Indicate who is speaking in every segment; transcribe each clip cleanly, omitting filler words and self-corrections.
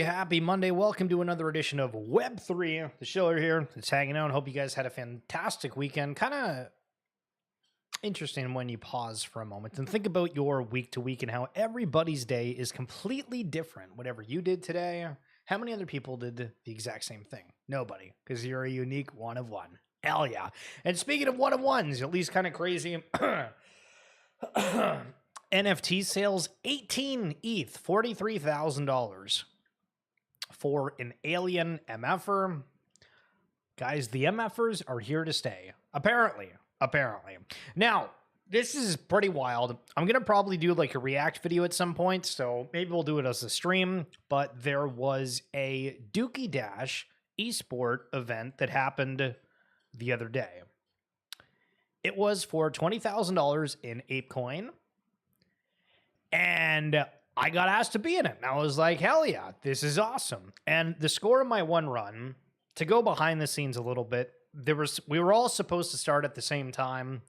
Speaker 1: Happy Monday. Welcome to another edition of Web3. The show here that's hanging out. Hope you guys had a fantastic weekend. Kind of interesting when you pause for a moment and think about your week to week and how everybody's day is completely different. Whatever you did today, how many other people did the exact same thing? Nobody, because you're a unique one of one. Hell yeah. And speaking of one of ones, at least kind of crazy. NFT sales, 18 ETH, $43,000. For an alien MFer. Guys, the MFers are here to stay. Apparently. Now, this is pretty wild. I'm going to probably do like a react video at some point, so maybe we'll do it as a stream, but there was a Dookie Dash esport event that happened the other day. It was for $20,000 in ApeCoin, and I got asked to be in it, and I was like, hell yeah, this is awesome. And the score of my one run, to go behind the scenes a little bit, we were all supposed to start at the same time.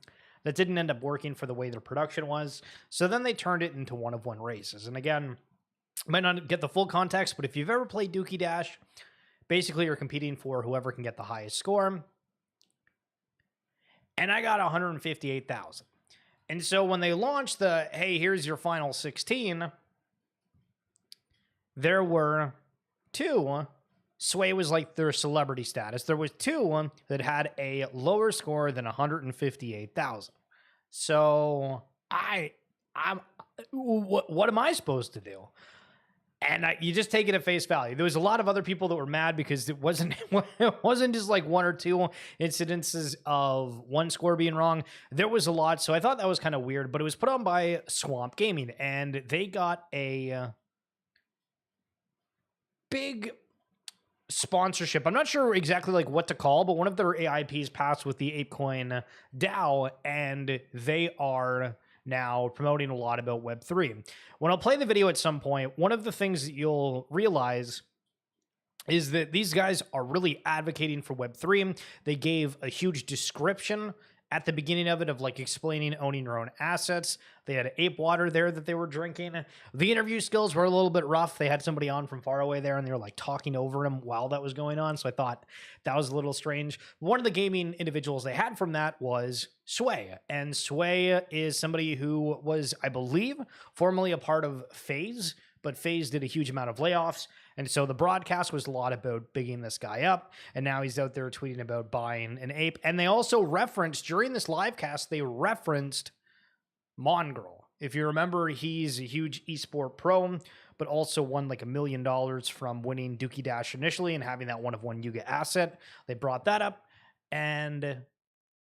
Speaker 1: That didn't end up working for the way their production was. So then they turned it into one of one races. And again, might not get the full context, but if you've ever played Dookie Dash, basically you're competing for whoever can get the highest score. And I got 158,000. And so when they launched the, hey, here's your final 16, there were two. Sway was like their celebrity status. There was two that had a lower score than 158,000. So what am I supposed to do? And you just take it at face value. There was a lot of other people that were mad because it wasn't just like one or two incidences of one score being wrong. There was a lot. So I thought that was kind of weird, but it was put on by Swamp Gaming, and they got a big sponsorship. I'm not sure exactly like what to call, but one of their AIPs passed with the ApeCoin DAO, and they are now promoting a lot about Web3. When I'll play the video at some point, one of the things that you'll realize is that these guys are really advocating for Web3. They gave a huge description at the beginning of it of like explaining owning your own assets. They had ape water there that they were drinking. The interview skills were a little bit rough. They had somebody on from far away there and they were like talking over him while that was going on. So I thought that was a little strange. One of the gaming individuals they had from that was Sway. And Sway is somebody who was, I believe, formerly a part of FaZe, but FaZe did a huge amount of layoffs. And so the broadcast was a lot about bigging this guy up. And now he's out there tweeting about buying an ape. And they also referenced, during this live cast, they referenced Mongrel. If you remember, he's a huge esport pro, but also won like $1 million from winning Dookie Dash initially and having that one of one Yuga asset. They brought that up. And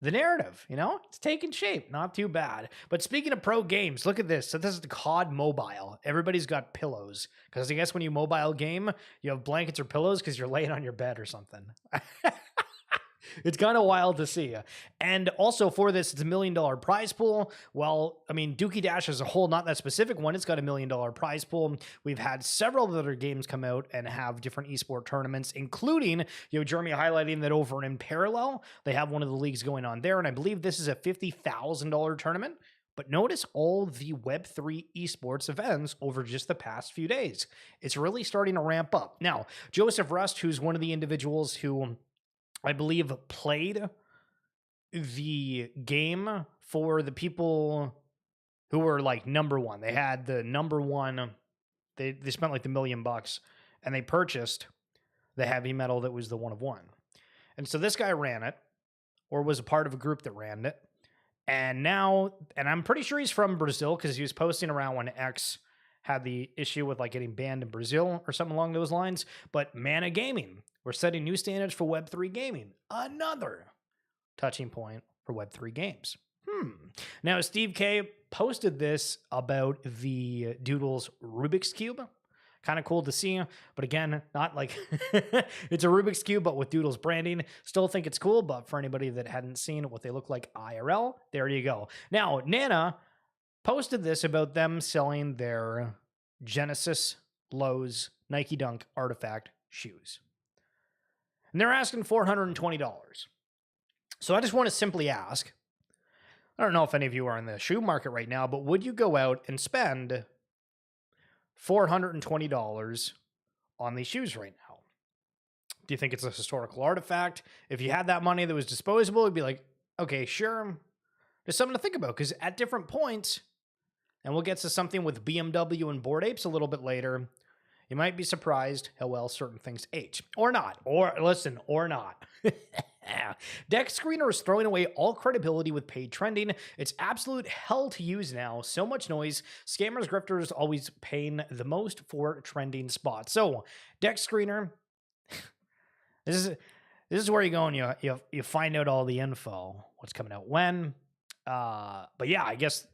Speaker 1: the narrative, it's taking shape. Not too bad. But speaking of pro games, look at this. So this is the COD Mobile. Everybody's got pillows. Because I guess when you mobile game, you have blankets or pillows because you're laying on your bed or something. It's kind of wild to see. And also for this, it's $1 million prize pool. Well, I mean, Dookie Dash as a whole, not that specific one, it's got $1 million prize pool. We've had several other games come out and have different esport tournaments, including, Jeremy highlighting that over in Parallel, they have one of the leagues going on there. And I believe this is a $50,000 tournament. But notice all the Web3 esports events over just the past few days. It's really starting to ramp up. Now, Joseph Rust, who's one of the individuals who I believe played the game for the people who were like number one. They had the number one. They spent like $1 million and they purchased the heavy metal that was the one of one. And so this guy ran it, or was a part of a group that ran it. And now, and I'm pretty sure he's from Brazil because he was posting around when X had the issue with like getting banned in Brazil or something along those lines. But Mana Gaming, we're setting new standards for Web3 gaming. Another touching point for Web3 games. Now, Steve K posted this about the Doodles Rubik's Cube. Kind of cool to see, but again, not like it's a Rubik's Cube, but with Doodles branding. Still think it's cool, but for anybody that hadn't seen what they look like IRL, there you go. Now, Nana posted this about them selling their Genesis Lowe's Nike Dunk Artifact shoes. And they're asking $420. So I just want to simply ask, I don't know if any of you are in the shoe market right now, but would you go out and spend $420 on these shoes right now. Do you think it's a historical artifact? If you had that money that was disposable, it'd be like, okay, sure. There's something to think about, because at different points, and we'll get to something with BMW and Bored Apes a little bit later, you might be surprised how well certain things age. Or not. Or listen, or not. Deck Screener is throwing away all credibility with paid trending. It's absolute hell to use now. So much noise. Scammers, grifters always paying the most for trending spots. So, Deck Screener, this is where you go and you find out all the info. What's coming out when. But yeah, I guess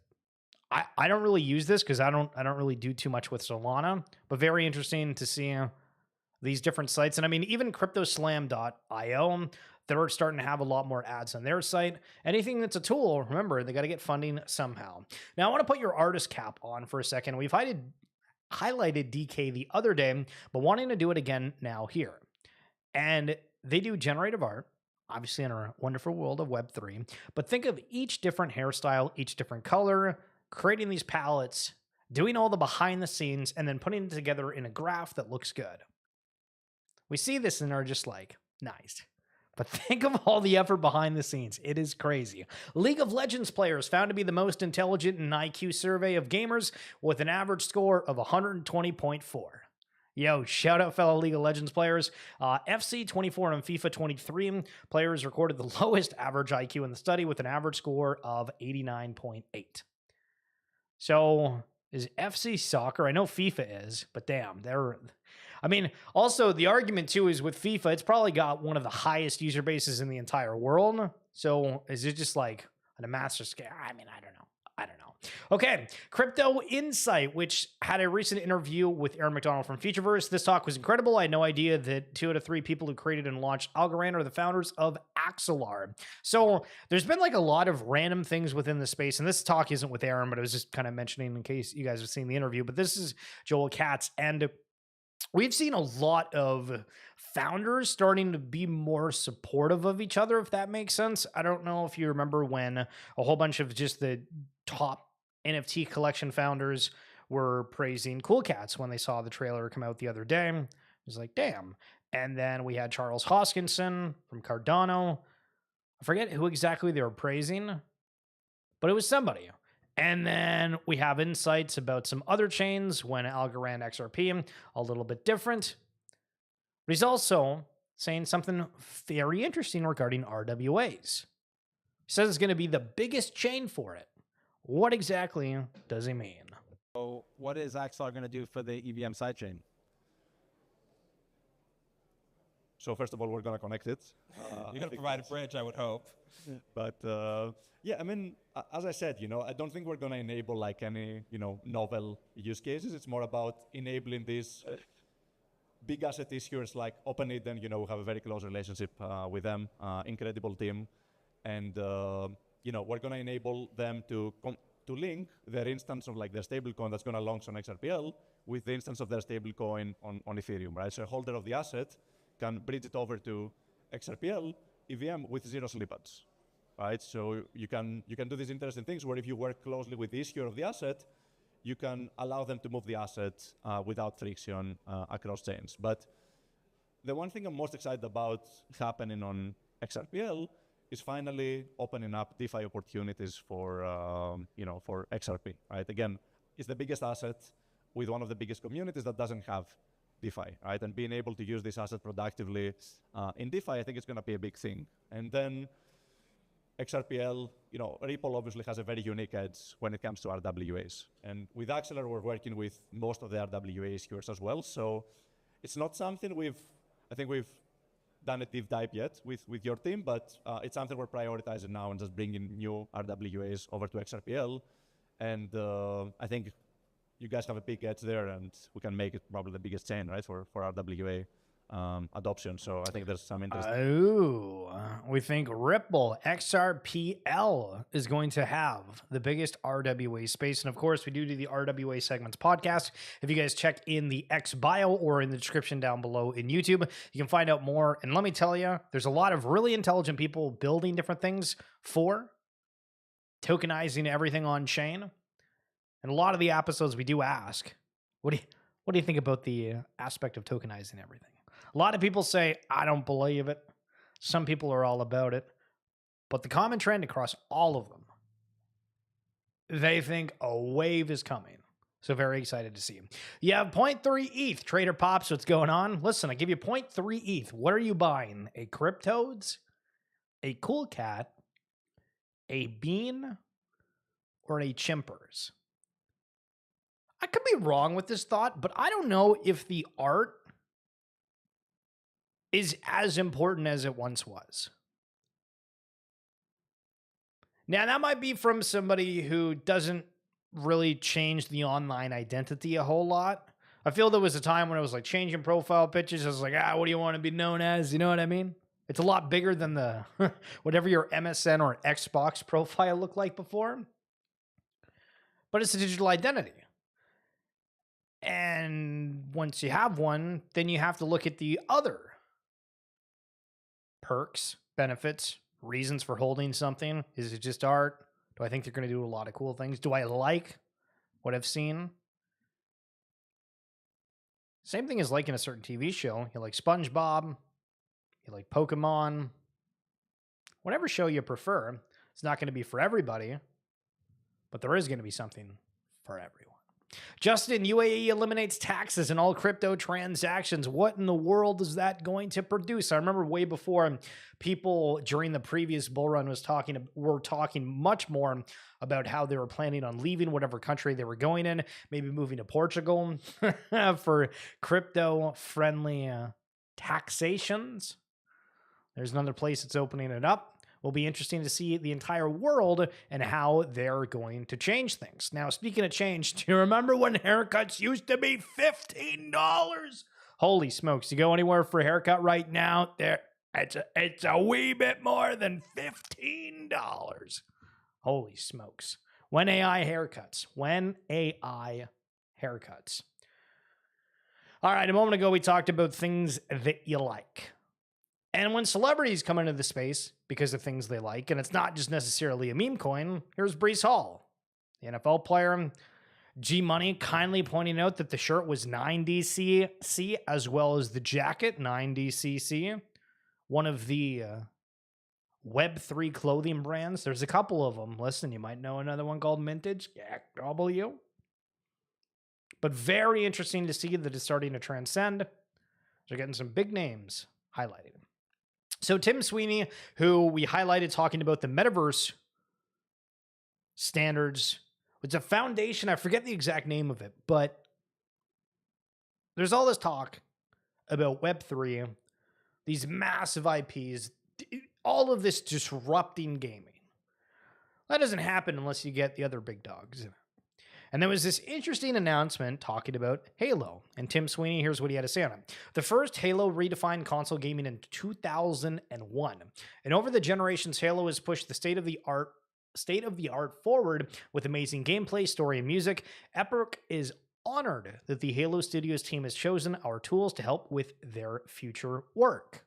Speaker 1: I don't really use this because I don't really do too much with Solana, but very interesting to see these different sites. And I mean, even cryptoslam.io, they're starting to have a lot more ads on their site. Anything that's a tool, remember, they got to get funding somehow. Now, I want to put your artist cap on for a second. We've highlighted DK the other day, but wanting to do it again now here. And they do generative art, obviously in our wonderful world of Web3, but think of each different hairstyle, each different color, creating these palettes, doing all the behind the scenes, and then putting it together in a graph that looks good. We see this and are just like, nice. But think of all the effort behind the scenes. It is crazy. League of Legends players found to be the most intelligent in an IQ survey of gamers with an average score of 120.4. Yo, shout out fellow League of Legends players. FC 24 and FIFA 23 players recorded the lowest average IQ in the study with an average score of 89.8. So is FC soccer? I know FIFA is, but damn, also the argument too is with FIFA, it's probably got one of the highest user bases in the entire world. So is it just like on a master scale? I mean, I don't know. Okay, Crypto Insight, which had a recent interview with Aaron McDonald from Futureverse. This talk was incredible. I had no idea that 2 out of 3 people who created and launched Algorand are the founders of Axelar. So there's been like a lot of random things within the space, and this talk isn't with Aaron, but I was just kind of mentioning in case you guys have seen the interview. But this is Joel Katz, and we've seen a lot of founders starting to be more supportive of each other, if that makes sense. I don't know if you remember when a whole bunch of just the top NFT collection founders were praising Cool Cats when they saw the trailer come out the other day. It was like, damn. And then we had Charles Hoskinson from Cardano. I forget who exactly they were praising, but it was somebody. And then we have insights about some other chains when Algorand XRP, a little bit different. But he's also saying something very interesting regarding RWAs. He says it's going to be the biggest chain for it. What exactly does he mean?
Speaker 2: So what is Axelar going to do for the EVM sidechain? So first of all, we're going to connect it.
Speaker 3: You're going to provide a bridge, I would hope.
Speaker 2: But yeah, I mean, as I said, I don't think we're going to enable like any, novel use cases. It's more about enabling these big asset issuers like OpenID, and, we have a very close relationship with them, incredible team. And, we're going to enable them to link their instance of like their stablecoin that's going to launch on XRPL with the instance of their stablecoin on Ethereum, right? So a holder of the asset can bridge it over to XRPL EVM with zero slippage, right? So you can do these interesting things where if you work closely with the issuer of the asset, you can allow them to move the asset without friction across chains. But the one thing I'm most excited about happening on XRPL is finally opening up DeFi opportunities for for XRP, right? Again, it's the biggest asset with one of the biggest communities that doesn't have DeFi, right? And being able to use this asset productively in DeFi, I think it's going to be a big thing. And then XRPL, Ripple obviously has a very unique edge when it comes to RWAs. And with Axelar, we're working with most of the RWA issuers as well. So it's not something we've done a deep dive yet with your team, but it's something we're prioritizing now and just bringing new RWAs over to XRPL. And I think you guys have a big edge there, and we can make it probably the biggest chain, right, for RWA adoption. So I think there's some interest.
Speaker 1: We think Ripple XRPL is going to have the biggest RWA space. And of course, we do the RWA segments podcast. If you guys check in the X bio or in the description down below in YouTube, you can find out more. And let me tell you, there's a lot of really intelligent people building different things for tokenizing everything on chain. And a lot of the episodes we do ask, what do What do you think about the aspect of tokenizing everything? A lot of people say, I don't believe it. Some people are all about it. But the common trend across all of them, they think a wave is coming. So very excited to see. You have 0.3 ETH. Trader Pops, what's going on? Listen, I give you 0.3 ETH. What are you buying? A Cryptodes, a Cool Cat, a Bean, or a Chimpers? I could be wrong with this thought, but I don't know if the art is as important as it once was. Now, that might be from somebody who doesn't really change the online identity a whole lot. I feel there was a time when it was like changing profile pictures. I was like, what do you want to be known as? You know what I mean? It's a lot bigger than the whatever your MSN or Xbox profile looked like before. But it's a digital identity. And once you have one, then you have to look at the other perks, benefits, reasons for holding something. Is it just art? Do I think they're going to do a lot of cool things? Do I like what I've seen? Same thing as liking a certain TV show. You like SpongeBob, you like Pokemon, whatever show you prefer. It's not going to be for everybody, but there is going to be something for everyone. Justin, UAE eliminates taxes in all crypto transactions. What in the world is that going to produce? I remember way before, people during the previous bull run were talking much more about how they were planning on leaving whatever country they were going in, maybe moving to Portugal for crypto-friendly taxations. There's another place that's opening it up. Will be interesting to see the entire world and how they're going to change things. Now, speaking of change, do you remember when haircuts used to be $15? Holy smokes. You go anywhere for a haircut right now, it's a wee bit more than $15. Holy smokes. When AI haircuts. All right, a moment ago, we talked about things that you like. And when celebrities come into the space because of things they like, and it's not just necessarily a meme coin, here's Breece Hall, the NFL player. G Money kindly pointing out that the shirt was 9DCC as well as the jacket, 9DCC. One of the Web3 clothing brands. There's a couple of them. Listen, you might know another one called Mintage. W. But very interesting to see that it's starting to transcend. They're getting some big names highlighted. So Tim Sweeney, who we highlighted talking about the metaverse standards, it's a foundation. I forget the exact name of it, but there's all this talk about Web3, these massive IPs, all of this disrupting gaming. That doesn't happen unless you get the other big dogs in it. And there was this interesting announcement talking about Halo. And Tim Sweeney, here's what he had to say on it. The first Halo redefined console gaming in 2001. And over the generations, Halo has pushed the state of the art forward with amazing gameplay, story, and music. Epic is honored that the Halo Studios team has chosen our tools to help with their future work.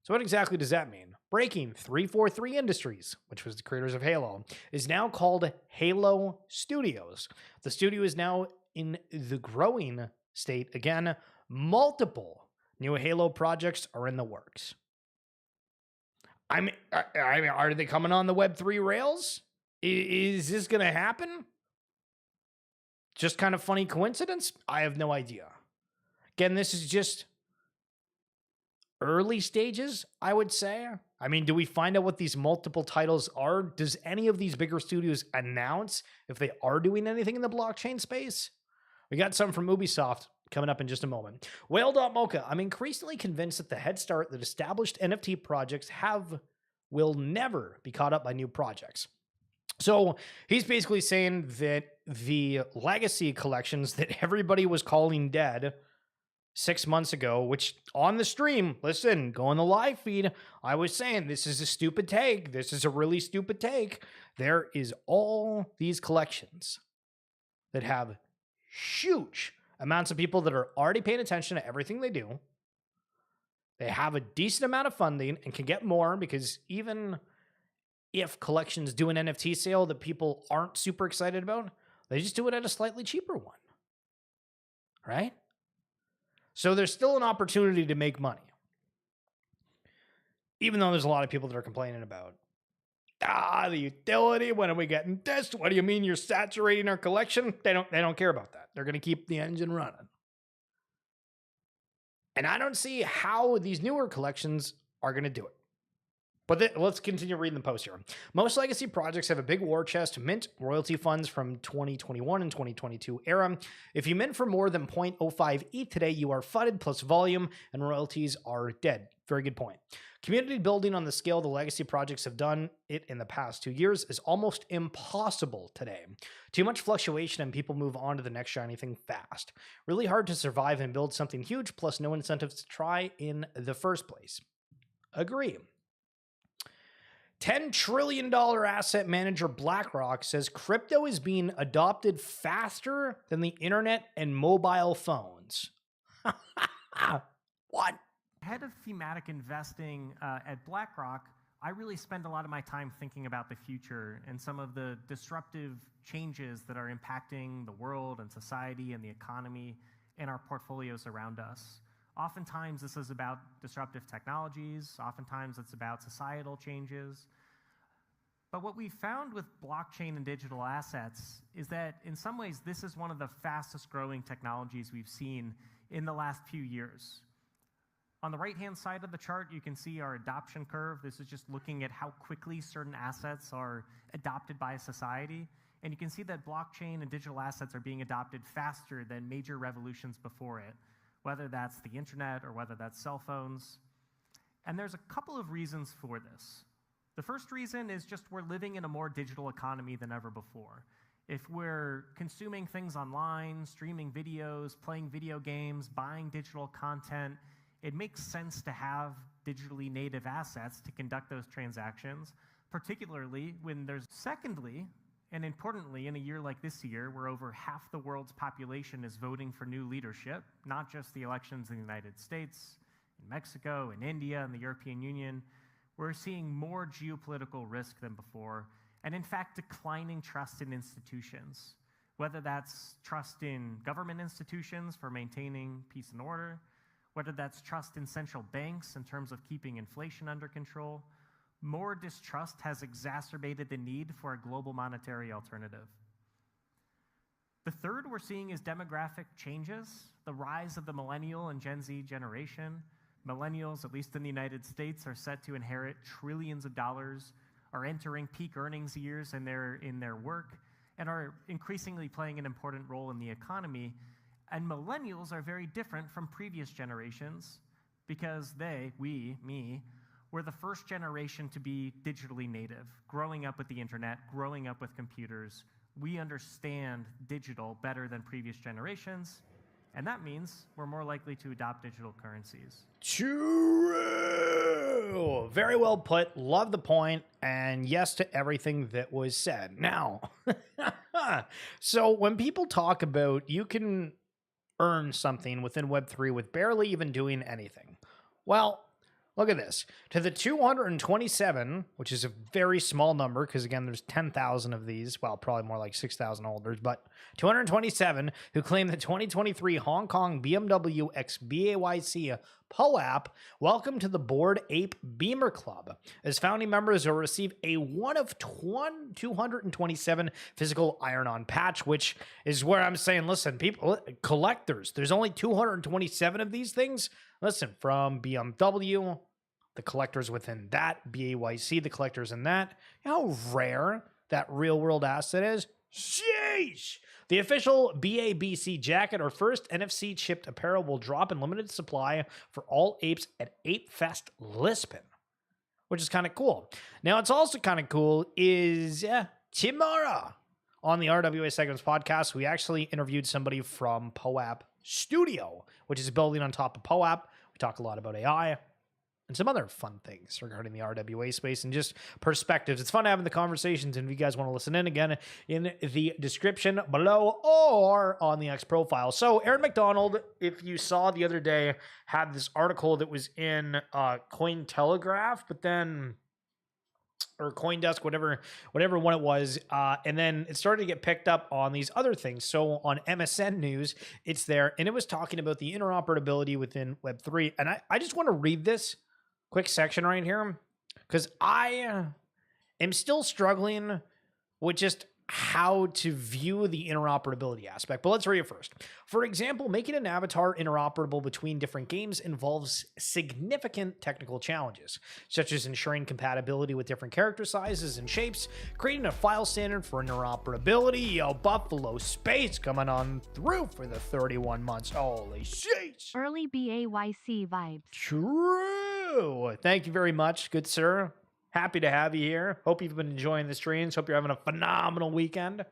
Speaker 1: So what exactly does that mean? Breaking 343 Industries, which was the creators of Halo, is now called Halo Studios. The studio is now in the growing state again. Multiple new Halo projects are in the works. I mean, are they coming on the Web3 rails? Is this going to happen? Just kind of funny coincidence? I have no idea. Again, this is just early stages, I would say. I mean, do we find out what these multiple titles are? Does any of these bigger studios announce if they are doing anything in the blockchain space? We got some from Ubisoft coming up in just a moment. Whale.mocha, I'm increasingly convinced that the head start that established NFT projects will never be caught up by new projects. So he's basically saying that the legacy collections that everybody was calling dead 6 months ago, which on the stream, listen, go on the live feed, I was saying this is a stupid take. This is a really stupid take. There is all these collections that have huge amounts of people that are already paying attention to everything they do. They have a decent amount of funding and can get more because even if collections do an NFT sale that people aren't super excited about, they just do it at a slightly cheaper one. right? So there's still an opportunity to make money. Even though there's a lot of people that are complaining about, the utility, when are we getting this? What do you mean you're saturating our collection? They don't care about that. They're going to keep the engine running. And I don't see how these newer collections are going to do it. But let's continue reading the post here. Most legacy projects have a big war chest, mint royalty funds from 2021 and 2022 era. If you mint for more than 0.05 ETH today, you are fudded plus volume, and royalties are dead. Very good point. Community building on the scale the legacy projects have done it in the past 2 years is almost impossible today. Too much fluctuation and people move on to the next shiny thing fast. Really hard to survive and build something huge, plus no incentives to try in the first place. Agree. $10 trillion asset manager BlackRock says crypto is being adopted faster than the internet and mobile phones. What?
Speaker 4: Head of thematic investing at BlackRock, I really spend a lot of my time thinking about the future and some of the disruptive changes that are impacting the world and society and the economy and our portfolios around us. Oftentimes, this is about disruptive technologies. Oftentimes, it's about societal changes. But what we found with blockchain and digital assets is that in some ways, this is one of the fastest growing technologies we've seen in the last few years. On the right-hand side of the chart, you can see our adoption curve. This is just looking at how quickly certain assets are adopted by a society. And you can see that blockchain and digital assets are being adopted faster than major revolutions before it, whether that's the internet or whether that's cell phones. And there's a couple of reasons for this. The first reason is just we're living in a more digital economy than ever before. If we're consuming things online, streaming videos, playing video games, buying digital content, it makes sense to have digitally native assets to conduct those transactions, particularly when there's... Secondly, and importantly, in a year like this year, where over half the world's population is voting for new leadership, not just the elections in the United States, in Mexico, in India, and the European Union, we're seeing more geopolitical risk than before, and in fact, declining trust in institutions, whether that's trust in government institutions for maintaining peace and order, whether that's trust in central banks in terms of keeping inflation under control. More distrust has exacerbated the need for a global monetary alternative. The third we're seeing is demographic changes, the rise of the millennial and Gen Z generation. Millennials, at least in the United States, are set to inherit trillions of dollars, are entering peak earnings years in their work, and are increasingly playing an important role in the economy. And millennials are very different from previous generations because we, were the first generation to be digitally native, growing up with the internet, growing up with computers. We understand digital better than previous generations, and that means we're more likely to adopt digital currencies.
Speaker 1: True. Very well put. Love the point, and yes to everything that was said. Now, so when people talk about you can earn something within Web3 with barely even doing anything, well, look at this. To the 227, which is a very small number, because again, there's 10,000 of these, well, probably more like 6,000 holders, but 227 who claim the 2023 Hong Kong BMW X BAYC POAP, welcome to the Bored Ape Beamer Club. As founding members, will receive a one of 227 physical iron-on patch, which is where I'm saying, listen, people, collectors, there's only 227 of these things. Listen, from BMW, the collectors within that, BAYC, the collectors in that, you know how rare that real-world asset is? Sheesh! The official BABC jacket, or first NFC-chipped apparel, will drop in limited supply for all apes at Ape Fest Lisbon, which is kind of cool. Now, what's also kind of cool is tomorrow on the RWA Segments podcast, we actually interviewed somebody from POAP Studio, which is building on top of POAP. We talk a lot about AI and some other fun things regarding the RWA space and just perspectives. It's fun having the conversations, and if you guys want to listen in, again, in the description below or on the X profile. So Aaron McDonald, if you saw the other day, had this article that was in Cointelegraph, but then or CoinDesk, whatever one it was, and then it started to get picked up on these other things. So on MSN News, it's there, and it was talking about the interoperability within Web3. And I just want to read this quick section right here because I am still struggling with just how to view the interoperability aspect. But let's read it first. For example, making an avatar interoperable between different games involves significant technical challenges, such as ensuring compatibility with different character sizes and shapes, creating a file standard for interoperability. Yo, Buffalo Space coming on through for the 31 months. Holy shit.
Speaker 5: Early BAYC vibes.
Speaker 1: True. Thank you very much, good sir. Happy to have you here. Hope you've been enjoying the streams. Hope you're having a phenomenal weekend.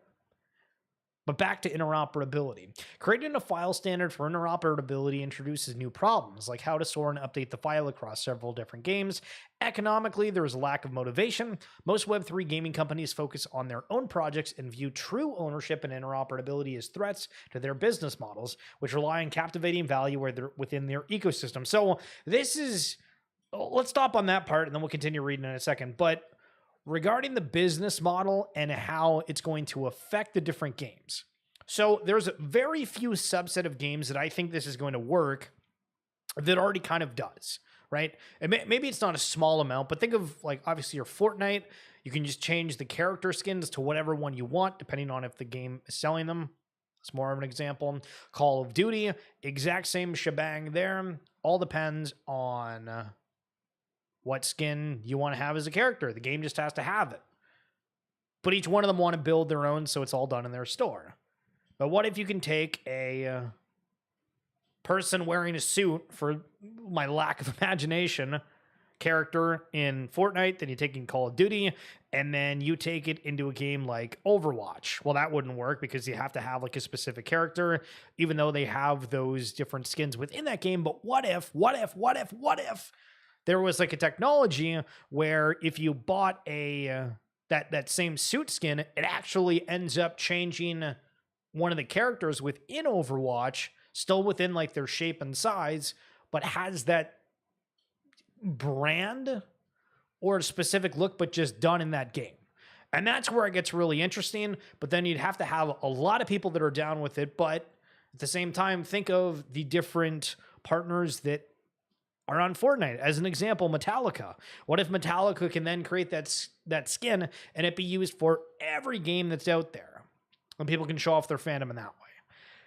Speaker 1: But back to interoperability. Creating a file standard for interoperability introduces new problems, like how to store and update the file across several different games. Economically, there is a lack of motivation. Most Web3 gaming companies focus on their own projects and view true ownership and interoperability as threats to their business models, which rely on captivating value within their ecosystem. So this is... Let's stop on that part and then we'll continue reading in a second. But regarding the business model and how it's going to affect the different games. So there's a very few subset of games that I think this is going to work that already kind of does, right? And maybe it's not a small amount, but think of like obviously your Fortnite. You can just change the character skins to whatever one you want, depending on if the game is selling them. It's more of an example. Call of Duty, exact same shebang there. All depends on... what skin you want to have as a character. The game just has to have it. But each one of them want to build their own, so it's all done in their store. But what if you can take a person wearing a suit, for my lack of imagination, character in Fortnite, then you take in Call of Duty, and then you take it into a game like Overwatch. Well, that wouldn't work because you have to have like a specific character, even though they have those different skins within that game. But what if there was like a technology where if you bought that same suit skin, it actually ends up changing one of the characters within Overwatch, still within like their shape and size, but has that brand or a specific look, but just done in that game. And that's where it gets really interesting. But then you'd have to have a lot of people that are down with it. But at the same time, think of the different partners that are on Fortnite. As an example, Metallica. What if Metallica can then create that skin and it be used for every game that's out there? And people can show off their fandom in that way.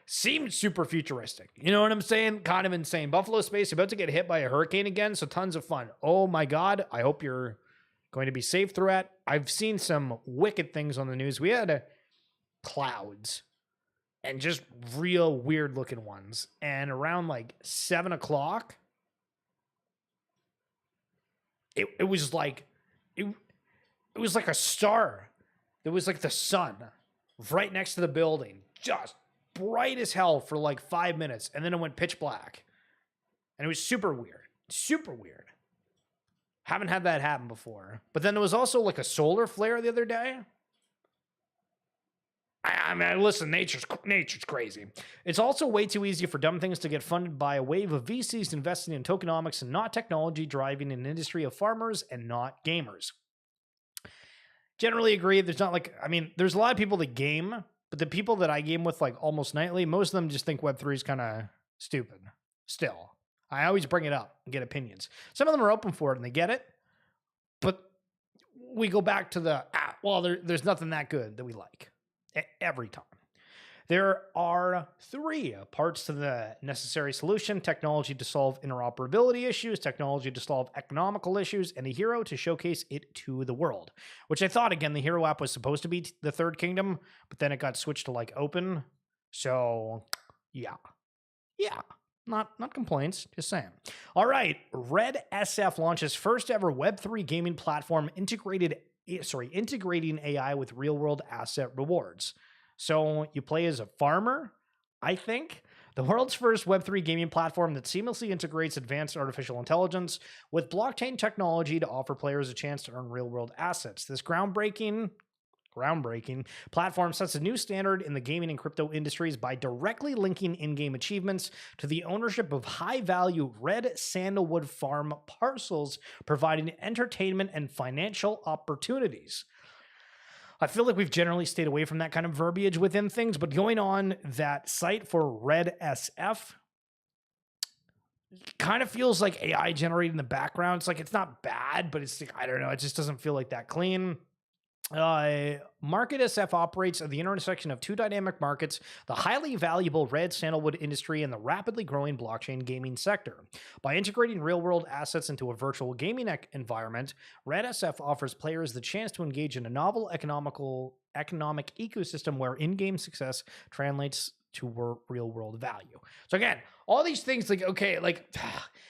Speaker 1: Seems super futuristic. You know what I'm saying? Kind of insane. Buffalo Space about to get hit by a hurricane again, so tons of fun. Oh my God. I hope you're going to be safe through it. I've seen some wicked things on the news. We had clouds and just real weird looking ones. And around like 7 o'clock, it was like it was like a star. It was like the sun right next to the building, just bright as hell for like 5 minutes, and then it went pitch black. And it was super weird. Super weird. Haven't had that happen before. But then there was also like a solar flare the other day. I mean, listen, nature's crazy. It's also way too easy for dumb things to get funded by a wave of VCs investing in tokenomics and not technology, driving an industry of farmers and not gamers. Generally agree. There's not like, I mean, there's a lot of people that game, but the people that I game with like almost nightly, most of them just think Web3 is kind of stupid. Still, I always bring it up and get opinions. Some of them are open for it and they get it, but we go back to the, there's nothing that good that we like. Every time. There are 3 parts to the necessary solution: technology to solve interoperability issues, technology to solve economical issues, and a hero to showcase it to the world. Which I thought, again, the hero app was supposed to be the Third Kingdom, but then it got switched to like open. So yeah. Not complaints, just saying. All right, Red SF launches first ever Web3 gaming platform integrating AI with real-world asset rewards. So you play as a farmer, I think. The world's first Web3 gaming platform that seamlessly integrates advanced artificial intelligence with blockchain technology to offer players a chance to earn real-world assets. This groundbreaking groundbreaking platform sets a new standard in the gaming and crypto industries by directly linking in-game achievements to the ownership of high-value red sandalwood farm parcels, providing entertainment and financial opportunities. I feel like we've generally stayed away from that kind of verbiage within things, but going on that site for Red SF kind of feels like AI generated in the background. It's like, it's not bad, but it's like, I don't know. It just doesn't feel like that clean. Market SF operates at the intersection of two dynamic markets, the highly valuable red sandalwood industry and the rapidly growing blockchain gaming sector. By integrating real-world assets into a virtual gaming environment, Red SF offers players the chance to engage in a novel economic ecosystem where in-game success translates to real-world value. So again, all these things, like, okay, like,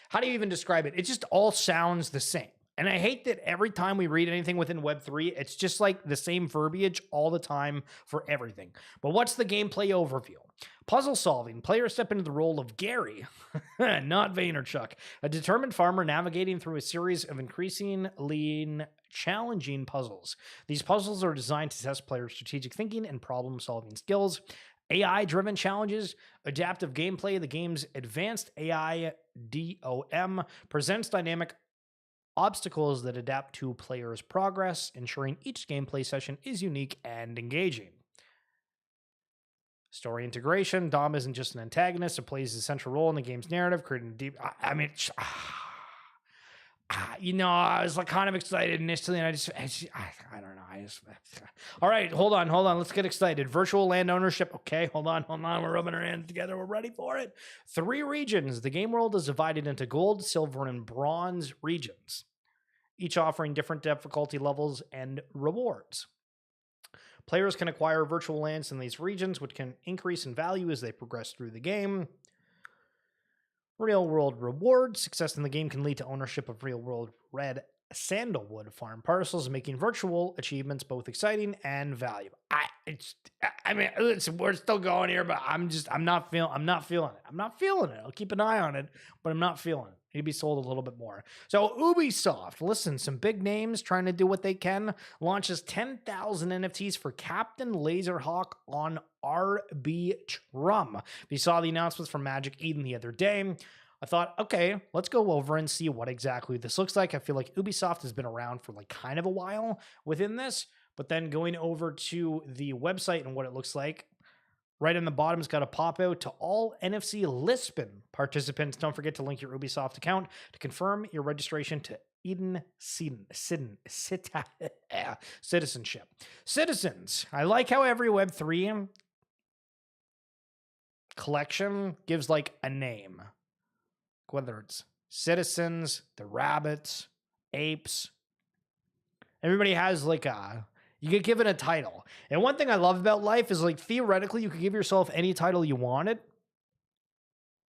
Speaker 1: how do you even describe it? It just all sounds the same. And I hate that every time we read anything within Web3, it's just like the same verbiage all the time for everything. But what's the gameplay overview? Puzzle solving. Players step into the role of Gary, not Vaynerchuk, a determined farmer navigating through a series of increasingly challenging puzzles. These puzzles are designed to test players' strategic thinking and problem-solving skills. AI-driven challenges, adaptive gameplay. The game's advanced AI DOM presents dynamic obstacles that adapt to players' progress, ensuring each gameplay session is unique and engaging. Story integration. Dom isn't just an antagonist. It plays a central role in the game's narrative, creating a deep... I was like kind of excited initially, and I don't know. All right, hold on. Let's get excited. Virtual land ownership. Okay, hold on. We're rubbing our hands together. We're ready for it. 3 regions. The game world is divided into gold, silver, and bronze regions, each offering different difficulty levels and rewards. Players can acquire virtual lands in these regions, which can increase in value as they progress through the game. Real-world rewards. Success in the game can lead to ownership of real-world red sandalwood farm parcels, making virtual achievements both exciting and valuable. Listen, we're still going here, but I'm not feeling it. I'll keep an eye on it, but I'm not feeling it. Need to be sold a little bit more. So Ubisoft, listen, some big names trying to do what they can, launches 10,000 NFTs for Captain Laserhawk on Arbitrum. You saw the announcements from Magic Eden the other day. I thought, okay, let's go over and see what exactly this looks like. I feel like Ubisoft has been around for like kind of a while within this, but then going over to the website and what it looks like, right in the bottom, it's got a pop out to all NFC Lisbon participants. Don't forget to link your Ubisoft account to confirm your registration to Eden citizenship. Citizens. I like how every Web3 collection gives like a name. Whether it's citizens, the rabbits, apes. Everybody has like you get given a title. And one thing I love about life is like theoretically you could give yourself any title you wanted.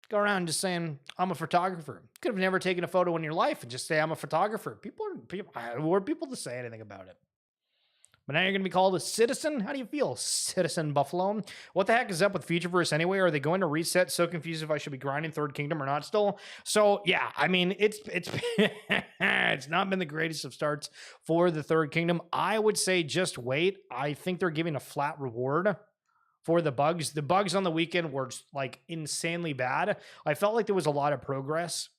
Speaker 1: Go around just saying, I'm a photographer. You could have never taken a photo in your life and just say, I'm a photographer. Who are people to say anything about it? But now you're going to be called a citizen? How do you feel, Citizen Buffalo? What the heck is up with Futureverse anyway? Are they going to reset? So confused if I should be grinding Third Kingdom or not still. So, yeah, I mean, it's it's not been the greatest of starts for the Third Kingdom. I would say just wait. I think they're giving a flat reward for the bugs. The bugs on the weekend were like insanely bad. I felt like there was a lot of progress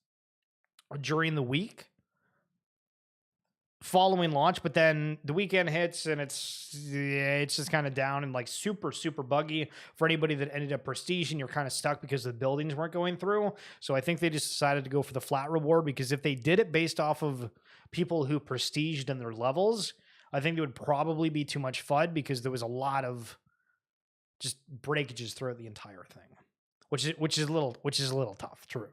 Speaker 1: during the week following launch, but then the weekend hits and it's just kind of down and like super buggy for anybody that ended up prestige, and you're kind of stuck because the buildings weren't going through. So I think they just decided to go for the flat reward, because if they did it based off of people who prestiged in their levels, I think it would probably be too much FUD, because there was a lot of just breakages throughout the entire thing. Which is a little tough. True.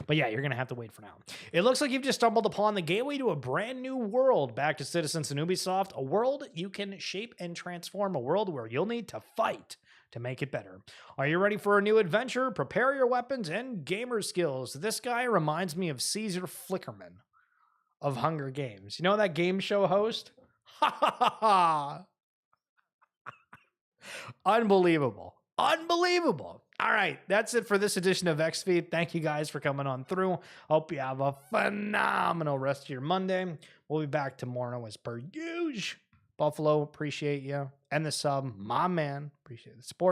Speaker 1: But yeah, you're gonna have to wait for now. It looks like you've just stumbled upon the gateway to a brand new world. Back to Citizens and Ubisoft, a world you can shape and transform, a world where you'll need to fight to make it better. Are you ready for a new adventure? Prepare your weapons and gamer skills. This guy reminds me of Caesar Flickerman of Hunger Games. You know that game show host? Ha ha ha ha! Unbelievable. All right, that's it for this edition of XFeed. Thank you guys for coming on through. Hope you have a phenomenal rest of your Monday. We'll be back tomorrow as per usual. Buffalo, appreciate you. And the sub, my man, appreciate the support.